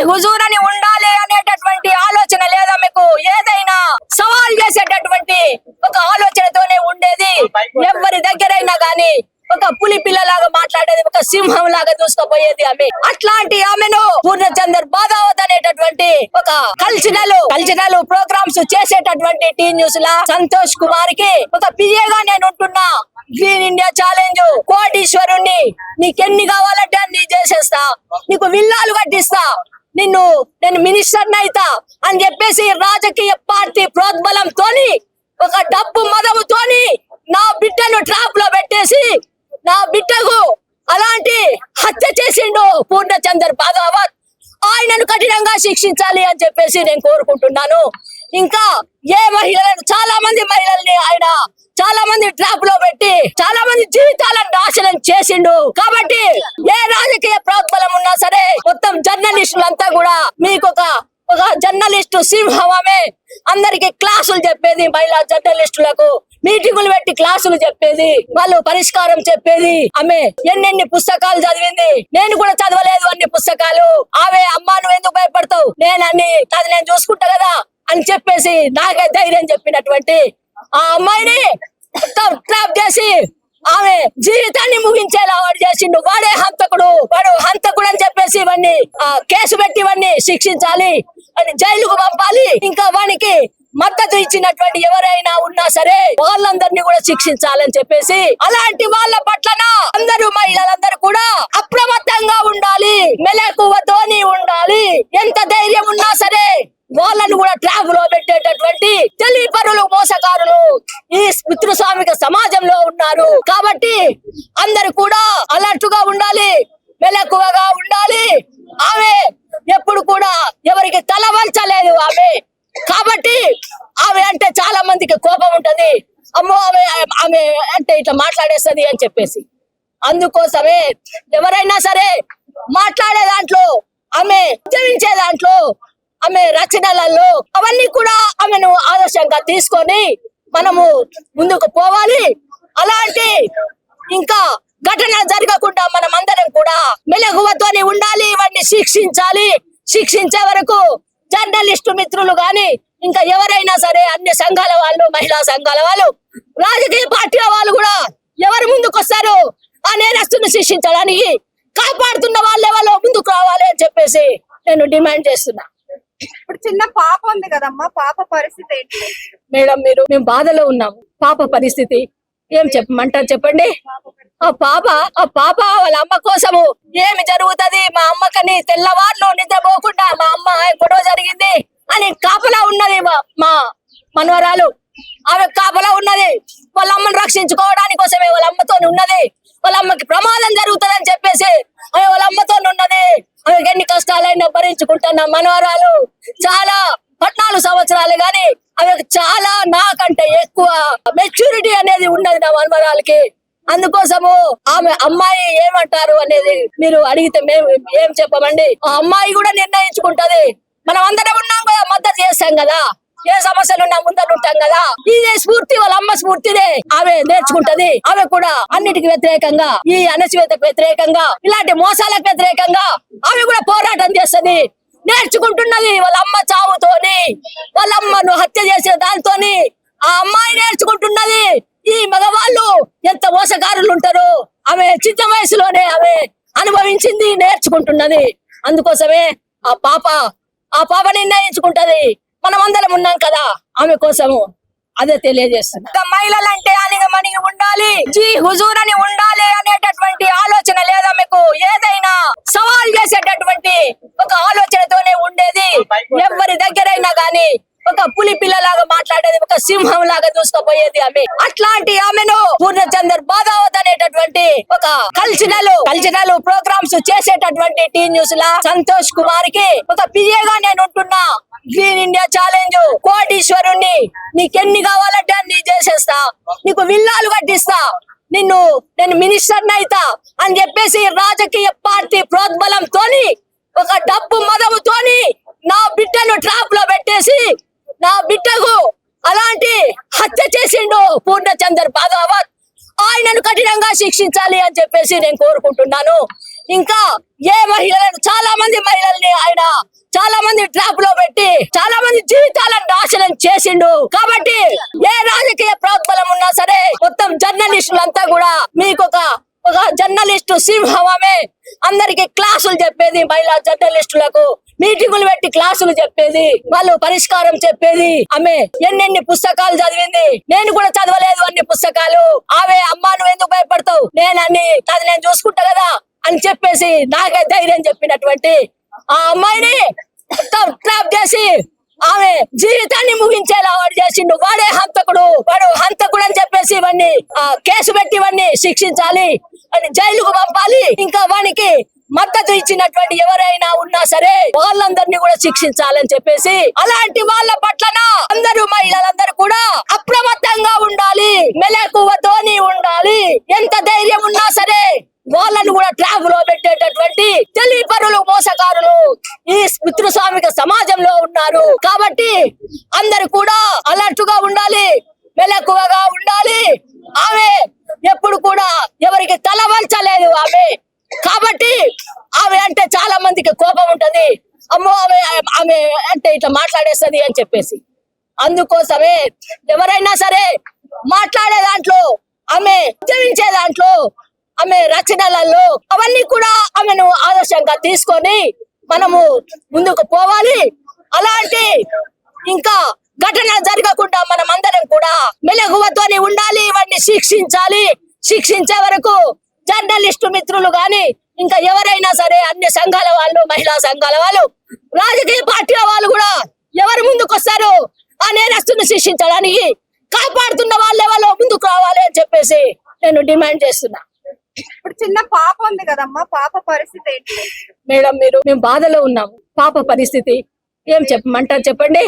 హుజూరని ఉండాలి అనేటటువంటి ఆలోచన లేదా మీకు? ఏదైనా సవాల్ చేసేటటువంటి ఒక ఆలోచనతోనే ఉండేది. ఎవరి దగ్గరైనా గాని ఒక పులి పిల్లలాగా మాట్లాడేది, ఒక సింహం లాగా దూసుకుపోయేది ఆమె. అట్లాంటి ఆమెను పూర్ణచందర్ బాదావత్ అనేటటువంటి ఒక కల్చరల్ ప్రోగ్రామ్స్ చేసేటటువంటి టీ న్యూస్ లా సంతోష్ కుమార్ కి ఒక పిఏగా నేను ఉంటున్నా. గ్రీన్ ఇండియా ఛాలెంజ్ కోటీశ్వరుణ్ణి, నీకెన్ని కావాలంటే అన్ని చేసేస్తా, నీకు విల్లాలు కట్టిస్తా, నేను మినిస్టర్ అయితా అని చెప్పేసి రాజకీయ పార్టీ ప్రోద్బలంతోని ఒక డబ్బు మదముతోని నా బిడ్డను ట్రాప్ లో పెట్టేసి నా బిడ్డకు అలాంటి హత్య చేసిండు పూర్ణచందర్ బాదావత్. ఆయనను కఠినంగా శిక్షించాలి అని చెప్పేసి నేను కోరుకుంటున్నాను. ఇంకా ఏ మహిళలను, చాలా మంది మహిళల్ని ఆయన చాలా మంది ట్రాప్ లో పెట్టి చాలా మంది జీవితాలను నాశనం చేసిండు. కాబట్టి ఏ రాజకీయ ప్రోద్బలం ఉన్నా సరే మొత్తం జర్నలిస్టులంతా కూడా మీకు ఒక జర్నలిస్టు సింహమే. అందరికి క్లాసులు చెప్పేది, మహిళా జర్నలిస్టులకు మీటింగులు పెట్టి క్లాసులు చెప్పేది, వాళ్ళు పరిష్కారం చెప్పేది. ఆమె ఎన్నెన్ని పుస్తకాలు చదివింది, నేను కూడా చదవలేదు అన్ని పుస్తకాలు. ఆమె అమ్మా నువ్వు ఎందుకు భయపడతావు, అది నేను చూసుకుంటా కదా అని చెప్పేసి నాకే ధైర్యం చెప్పినటువంటి ఆ అమ్మాయిని ట్రాప్ చేసి ఆమె జీవితాన్ని ముగించేలా వాడు చేసిండు. వాడు హంతకుడు అని చెప్పేసి ఇవన్నీ కేసు పెట్టి ఇవన్నీ శిక్షించాలి, అని జైలుకు పంపాలి. ఇంకా వానికి మద్దతు ఇచ్చినటువంటి ఎవరైనా ఉన్నా సరే వాళ్ళందరినీ కూడా శిక్షించాలని చెప్పేసి, అలాంటి వాళ్ళ పట్లన అందరూ మహిళలందరూ కూడా అప్రమత్తంగా ఉండాలి, మెలకువతోని ఉండాలి. ఎంత ధైర్యం ఉన్నా సరే వాళ్ళను కూడా ట్రాప్ లో పెట్టేటటువంటి తెలివిపరులు, మోసగారులు ఈ పితృస్వామిక సమాజంలో ఉన్నారు. కాబట్టి అందరు కూడా అలర్ట్ గా ఉండాలి, మెలకువగా ఉండాలి. ఆమె ఎప్పుడు కూడా ఎవరికి తల వంచలేదు ఆమె. కాబట్టి ఆమె అంటే చాలా మందికి కోపం ఉంటది, అమ్మో ఆమె అంటే ఇట్లా మాట్లాడేస్తది అని చెప్పేసి. అందుకోసమే ఎవరైనా సరే మాట్లాడే దాంట్లో, ఆమె ఉద్యమించే దాంట్లో, ఆమె రచనలలో అవన్నీ కూడా ఆమెను ఆదర్శంగా తీసుకొని మనము ముందుకు పోవాలి. అలాంటి ఇంకా ఘటన జరగకుండా మనం అందరం కూడా మెలకువతోని ఉండాలి, ఇవన్నీ శిక్షించాలి. శిక్షించే వరకు జర్నలిస్టు మిత్రులు గాని ఇంకా ఎవరైనా సరే అన్ని సంఘాల వాళ్ళు, మహిళా సంఘాల వాళ్ళు, రాజకీయ పార్టీల వాళ్ళు కూడా ఎవరు ముందుకు వస్తారు ఆ నేరస్తుని శిక్షించడానికి, కాపాడుతున్న వాళ్ళు ఎవరో ముందుకు రావాలి అని చెప్పేసి నేను డిమాండ్ చేస్తున్నా. ఇప్పుడు చిన్న పాప ఉంది కదమ్మా, పాప పరిస్థితి ఏంటి మేడం? మేము బాధలో ఉన్నాము. పాప పరిస్థితి ఏం చెప్పమంటారు చెప్పండి? ఆ పాప వాళ్ళ అమ్మ కోసము ఏమి జరుగుతుంది, మా అమ్మకని తెల్లవారులు నిద్రపోకుండా మా అమ్మ గొడవ జరిగింది అని కాపలా ఉన్నది మా మనవరాలు. ఆమె కాపలా ఉన్నది వాళ్ళ అమ్మను రక్షించుకోవడానికి కోసమే, వాళ్ళ అమ్మతో ఉన్నది. వాళ్ళ అమ్మకి ప్రమాదం జరుగుతుందని చెప్పేసి ఆమె వాళ్ళ అమ్మతో ఉన్నది. ఆమెకి ఎన్ని కష్టాలైనా భరించుకుంటున్న మనవరాలు చాలా 14 సంవత్సరాలు గాని ఆమెకు చాలా నాకంటే ఎక్కువ మెచ్యూరిటీ అనేది ఉన్నది నా మనవరాలకి. అందుకోసము ఆమె అమ్మాయి ఏమంటారు అనేది మీరు అడిగితే మేము ఏం చెప్పమండి? ఆ అమ్మాయి కూడా నిర్ణయించుకుంటది. మనం అందరం ఉన్నాం కదా, మద్దతు చేస్తాం కదా, ఏ సమస్యలున్నా ముందర ఉంటాం కదా. ఇదే స్ఫూర్తి, వాళ్ళ అమ్మ స్ఫూర్తినే ఆమె నేర్చుకుంటది. ఆమె కూడా అన్నిటికి వ్యతిరేకంగా, ఈ అణచివేతకు వ్యతిరేకంగా, ఇలాంటి మోసాలకు వ్యతిరేకంగా ఆమె కూడా పోరాటం చేస్తది, నేర్చుకుంటున్నది. వాళ్ళ అమ్మ చావుతోని, వాళ్ళ అమ్మను హత్య చేసే దాంతోని ఆ అమ్మాయి నేర్చుకుంటున్నది. ఈ మగవాళ్ళు ఎంత మోసగారులు ఉంటారో ఆమె చిన్న వయసులోనే ఆమె అనుభవించింది, నేర్చుకుంటున్నది. అందుకోసమే ఆ పాప నిర్ణయించుకుంటది. మనం అందరం ఉన్నాం కదా ఆమె కోసము, అదే తెలియజేస్తున్నా. మహిళలంటే అణిగి ఉండాలి, హుజూరని ఉండాలి అనేటటువంటి ఆలోచన లేదా మీకు? ఏదైనా సవాల్ చేసేటటువంటి ఒక ఆలోచనతోనే ఉండేది. ఎవరి దగ్గరైనా గాని ఒక పులి పిల్లలాగా మాట్లాడేది, ఒక సింహం లాగా దూసుకుపోయేది ఆమె. అట్లాంటి ఆమెను పూర్ణచందర్ బాదావత్ అనేటటువంటి ఒక కల్చరల్ ప్రోగ్రామ్స్ చేసేటటువంటి టీ న్యూస్ లా సంతోష్ కుమార్ కి ఒక పిఏగా నేను ఉంటున్నా. గ్రీన్ ఇండియా ఛాలెంజ్ కోటీశ్వరుణ్ణి, నీకెన్ని కావాలంటే అన్ని చేసేస్తా, నీకు విల్లాలు కట్టిస్తా, నేను మినిస్టర్ అయితా అని చెప్పేసి రాజకీయ పార్టీ ప్రోద్బలంతోని ఒక డబ్బు మదముతోని నా బిడ్డను ట్రాప్ లో పెట్టేసి నా బిడ్డకు అలాంటి హత్య చేసిండు పూర్ణచందర్ బాదావత్. ఆయనను కఠినంగా శిక్షించాలి అని చెప్పేసి నేను కోరుకుంటున్నాను. ఇంకా ఏ మహిళలను చాలా మంది మహిళల్ని ఆయన చాలా మంది ట్రాప్ లో పెట్టి చాలా మంది జీవితాలను నాశనం చేసిండు. కాబట్టి ఏ రాజకీయ ప్రోద్బలం ఉన్నా సరే మొత్తం జర్నలిస్టులంతా కూడా మీకు ఒక జర్నలిస్టు సింహమే అందరికి క్లాసులు చెప్పేది, మహిళా జర్నలిస్టులకు మీటింగులు పెట్టి క్లాసులు చెప్పేది, వాళ్ళు పరిష్కారం చెప్పేది. ఆమె ఎన్నెన్ని పుస్తకాలు చదివింది, నేను కూడా చదవలేదు అన్ని పుస్తకాలు. ఆమె అమ్మా నువ్వు ఎందుకు భయపడతావు, నేను చూసుకుంటా కదా అని చెప్పేసి నాకే ధైర్యం చెప్పినటువంటి ఆ అమ్మాయిని మొత్తం ట్రాప్ చేసి ఆమె జీవితాన్ని ముగించేలా వాడు చేసిండు. వాడే హంతకుడు, వాడు హంతకుడు అని చెప్పేసి ఇవన్నీ కేసు పెట్టి ఇవన్నీ శిక్షించాలి అని జైలుకు పంపాలి. ఇంకా వానికి మద్దతు ఇచ్చినటువంటి ఎవరైనా ఉన్నా సరే వాళ్ళందరినీ కూడా శిక్షించాలని చెప్పేసి అలాంటి వాళ్ళ పట్లన అందరూ మహిళలందరూ కూడా అప్రమత్తంగా ఉండాలి, మెలకువతోని ఉండాలి. ఎంత ధైర్యం ఉన్నా సరే వాళ్ళను కూడా ట్రాప్ లో పెట్టేటటువంటి తెలివి పరులు, మోసకారులు ఈ పితృస్వామిక సమాజంలో ఉన్నారు. కాబట్టి అందరు కూడా అలర్ట్ గా ఉండాలి, మెలకువగా ఉండాలి. ఆమె ఎప్పుడు కూడా ఎవరికి తల వంచలేదు ఆమె. కాబట్టి ఆమె అంటే చాలా మందికి కోపం ఉంటది, అమ్మో ఆమె అంటే ఇట్లా మాట్లాడేస్తది అని చెప్పేసి. అందుకోసమే ఎవరైనా సరే మాట్లాడే దాంట్లో, ఆమె ఉద్యమించే దాంట్లో, ఆమె రచనలలో అవన్నీ కూడా ఆమెను ఆదర్శంగా తీసుకొని మనము ముందుకు పోవాలి. అలాంటి ఇంకా ఘటన జరగకుండా మనం అందరం కూడా మెలకువతోని ఉండాలి, ఇవన్నీ శిక్షించాలి. శిక్షించే వరకు జర్నలిస్టు మిత్రులు గాని ఇంకా ఎవరైనా సరే అన్ని సంఘాల వాళ్ళు, మహిళా సంఘాల వాళ్ళు, రాజకీయ పార్టీల వాళ్ళు కూడా ఎవరు ముందుకు వస్తారు ఆ నేరస్తుని శిక్షించడానికి, కాపాడుతున్న వాళ్ళెవరో ముందుకు రావాలి అని చెప్పేసి నేను డిమాండ్ చేస్తున్నా. ఇప్పుడు చిన్న పాప ఉంది కదమ్మా, పాప పరిస్థితి ఏంటి? మేడం మేము బాధలో ఉన్నాము. పాప పరిస్థితి ఏం చెప్పమంటారు చెప్పండి.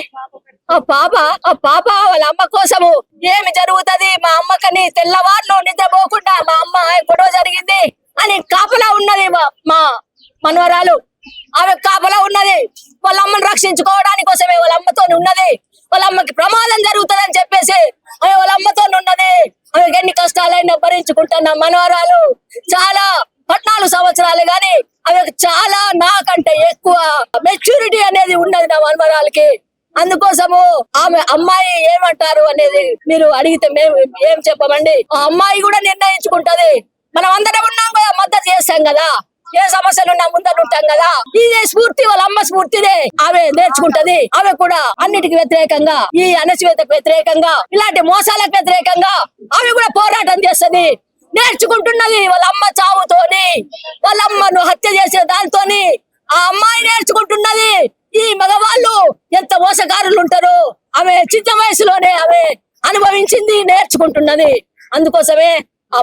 ఆ పాప వాళ్ళ అమ్మ కోసము ఏమి జరుగుతది, మా అమ్మకని తెల్లవారులు నిద్రపోకుండా మా అమ్మ గొడవ జరిగింది అని కాపలా ఉన్నది మా మనవరాలు. ఆమె కాపలా ఉన్నది వాళ్ళ అమ్మను రక్షించుకోవడానికి కోసమే వాళ్ళ అమ్మతో ఉన్నది. వాళ్ళ అమ్మకి ప్రమాదం జరుగుతుంది అని చెప్పేసి ఆమె వాళ్ళ అమ్మతో ఉన్నది. ఆమెకి ఎన్ని కష్టాలైనా భరించుకుంటున్న మనవరాలు చాలా 14 సంవత్సరాలు గాని ఆమెకు చాలా నాకంటే ఎక్కువ మెచ్యూరిటీ అనేది ఉన్నది నా మనవరాలకి. అందుకోసము ఆమె అమ్మాయి ఏమంటారు అనేది మీరు అడిగితే మేము ఏం చెప్పమండి. ఆ అమ్మాయి కూడా నిర్ణయించుకుంటది. మనం అందరం ఉన్నాం కదా, మద్దతు చేస్తాం కదా, ఏ సమస్యలు ఉన్నా ముందర ఉంటాం కదా. ఇదే స్ఫూర్తి వాళ్ళ అమ్మ స్ఫూర్తినే ఆమె నేర్చుకుంటది. ఆమె కూడా అన్నిటికి వ్యతిరేకంగా, ఈ అణచివేతకు వ్యతిరేకంగా, ఇలాంటి మోసాలకు వ్యతిరేకంగా ఆమె కూడా పోరాటం చేస్తది, నేర్చుకుంటున్నది. వాళ్ళ అమ్మ చావుతోని, వాళ్ళ అమ్మను హత్య చేసే దాంతోని ఆ అమ్మాయి నేర్చుకుంటున్నది. ఈ మగవాళ్ళు ఎంత మోసగారులు ఉంటారో ఆమె చిన్న వయసులోనే ఆమె అనుభవించింది, నేర్చుకుంటున్నది. అందుకోసమే ఆ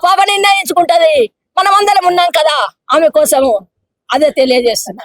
పాప నిర్ణయించుకుంటది. మనం అందరం ఉన్నాం కదా ఆమె కోసము, అదే తెలియజేస్తున్నా.